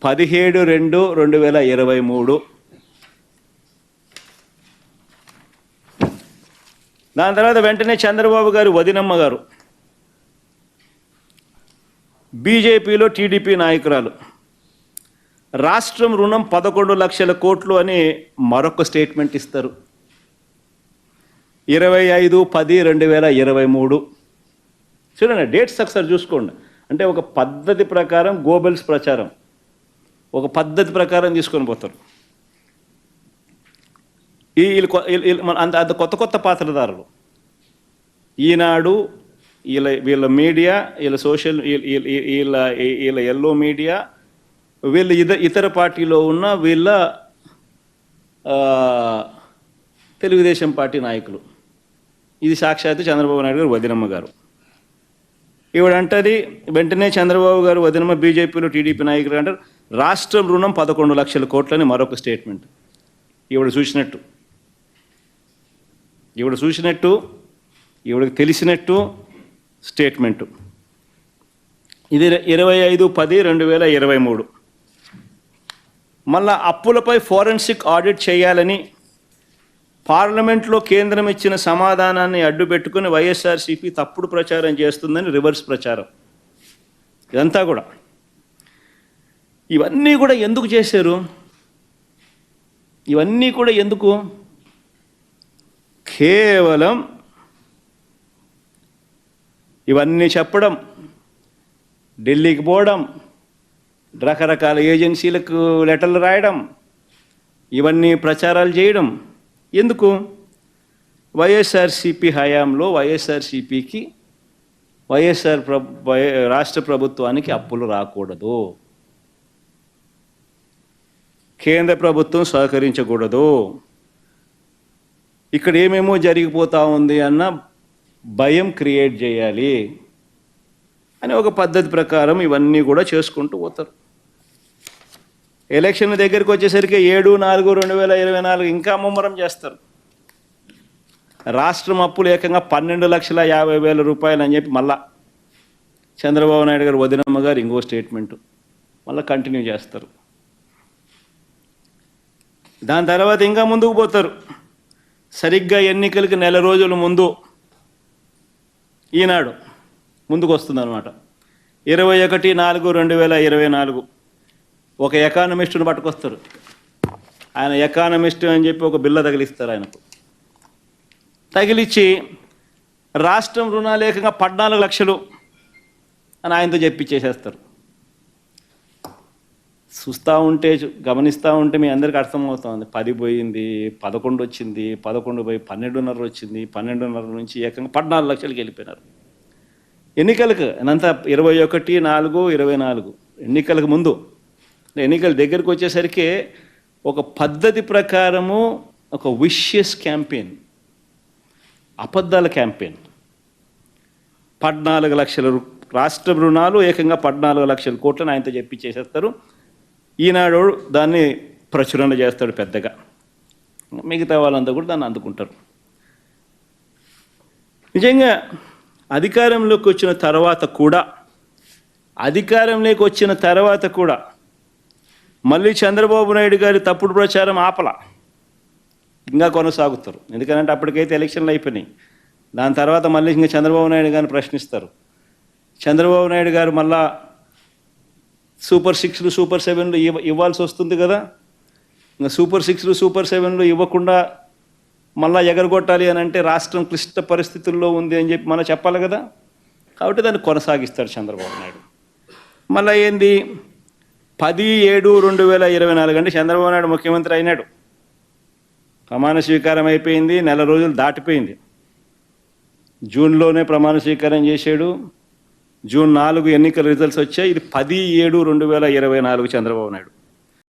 17/2/2023. దాని తర్వాత వెంటనే చంద్రబాబు గారు వదినమ్మ గారు బీజేపీలో టీడీపీ నాయకురాలు రాష్ట్రం రుణం 11 లక్షల కోట్లు అని మరొక స్టేట్మెంట్ ఇస్తారు. 25/10/2023 చూడండి, డేట్స్ ఒకసారి చూసుకోండి. అంటే ఒక పద్ధతి ప్రకారం గోబెల్స్ ప్రచారం, ఒక పద్ధతి ప్రకారం తీసుకొని పోతారు. అంత కొత్త కొత్త పాత్రధారులు ఈనాడు, వీళ్ళ మీడియా, వీళ్ళ సోషల్, వీళ్ళ ఎల్లో మీడియా, వీళ్ళ ఇతర పార్టీలో ఉన్న వీళ్ళ తెలుగుదేశం పార్టీ నాయకులు. ఇది సాక్షాత్తు చంద్రబాబు నాయుడు గారు వదినమ్మ గారు. ఇవిడంటది వెంటనే చంద్రబాబు గారు వదినమ్మ బీజేపీలో టీడీపీ నాయకులు అంటారు రాష్ట్రం రుణం 11 లక్షల కోట్లని మరొక స్టేట్మెంట్. ఈవిడ చూసినట్టు ఈవిడకి తెలిసినట్టు స్టేట్మెంటు. ఇది 25/10/2023. మళ్ళా అప్పులపై ఫోరెన్సిక్ ఆడిట్ చేయాలని పార్లమెంట్లో కేంద్రం ఇచ్చిన సమాధానాన్ని అడ్డుపెట్టుకుని వైఎస్ఆర్సీపీ తప్పుడు ప్రచారం చేస్తుందని రివర్స్ ప్రచారం. ఇదంతా కూడా, ఇవన్నీ కూడా ఎందుకు చేశారు? ఇవన్నీ కూడా ఎందుకు? కేవలం ఇవన్నీ చెప్పడం, ఢిల్లీకి పోవడం, రకరకాల ఏజెన్సీలకు లెటర్లు రాయడం, ఇవన్నీ ప్రచారాలు చేయడం ఎందుకు? వైఎస్ఆర్సీపీ హయాంలో వైఎస్ఆర్సీపీకి రాష్ట్ర ప్రభుత్వానికి అప్పులు రాకూడదు, కేంద్ర ప్రభుత్వం సహకరించకూడదు, ఇక్కడ ఏమేమో జరిగిపోతూ ఉంది అన్న భయం క్రియేట్ చేయాలి అని ఒక పద్ధతి ప్రకారం ఇవన్నీ కూడా చేసుకుంటూ పోతారు. ఎలక్షన్ దగ్గరికి వచ్చేసరికి 7/4/2024 ఇంకా ముమ్మరం చేస్తారు. రాష్ట్రం అప్పులు ఏకంగా 12,50,000 రూపాయలు అని చెప్పి మళ్ళా చంద్రబాబు నాయుడు గారు వదినమ్మ గారు ఇంకో స్టేట్మెంటు మళ్ళీ కంటిన్యూ చేస్తారు. దాని తర్వాత ఇంకా ముందుకు పోతారు. సరిగ్గా ఎన్నికలకి నెల రోజుల ముందు ఈనాడు ముందుకు వస్తుందన్నమాట. 21/4/2024 ఒక ఎకానమిస్టును పట్టుకొస్తారు. ఆయన ఎకానమిస్ట్ అని చెప్పి ఒక బిల్ల తగిలిస్తారు. ఆయనకు తగిలిచ్చి రాష్ట్రం రుణాలు ఏకంగా 14 లక్షలు అని ఆయనతో చెప్పించేసేస్తారు. చూస్తూ ఉంటే, గమనిస్తూ ఉంటే మీ అందరికీ అర్థమవుతుంది. 10 పోయింది, 11 వచ్చింది, 11 పోయి 12.5 వచ్చింది, 12.5 నుంచి ఏకంగా 14 లక్షలకి వెళ్ళిపోయినారు. ఎన్నికలకు అంతా 21/4/24 ఎన్నికలకు ముందు, ఎన్నికల దగ్గరికి వచ్చేసరికి ఒక పద్ధతి ప్రకారము ఒక విషియస్ క్యాంపెయిన్, అబద్ధాల క్యాంపెయిన్. 14 లక్షల రాష్ట్ర రుణాలు ఏకంగా 14 లక్షల కోట్లను ఆయనతో చెప్పించేసేస్తారు. ఈనాడు దాన్ని ప్రచురణ చేస్తాడు పెద్దగా, మిగతా వాళ్ళంతా కూడా దాన్ని అందుకుంటారు. నిజంగా అధికారంలోకి వచ్చిన తర్వాత కూడా మళ్ళీ చంద్రబాబు నాయుడు గారి తప్పుడు ప్రచారం ఇంకా కొనసాగుతారు. ఎందుకంటే అప్పటికైతే ఎలక్షన్లు అయిపోయినాయి. దాని తర్వాత మళ్ళీ ఇంకా చంద్రబాబు నాయుడు గారిని ప్రశ్నిస్తారు. చంద్రబాబు నాయుడు గారు మళ్ళా సూపర్ 6లు సూపర్ 7లు ఇవ్వాల్సి వస్తుంది కదా. ఇంకా సూపర్ 6లు సూపర్ 7లు ఇవ్వకుండా మళ్ళీ ఎగరగొట్టాలి అని అంటే రాష్ట్రం క్లిష్ట పరిస్థితుల్లో ఉంది అని చెప్పి మనం చెప్పాలి కదా. కాబట్టి దాన్ని కొనసాగిస్తాడు చంద్రబాబు నాయుడు. మళ్ళీ ఏంది 10/7/2024 అంటే చంద్రబాబు నాయుడు ముఖ్యమంత్రి అయినాడు. ప్రమాణ స్వీకారం అయిపోయింది, నెల రోజులు దాటిపోయింది. జూన్లోనే ప్రమాణ స్వీకారం చేశాడు. జూన్ 4 ఎన్నికల రిజల్ట్స్ వచ్చాయి. ఇది 10/7/2024 చంద్రబాబు నాయుడు.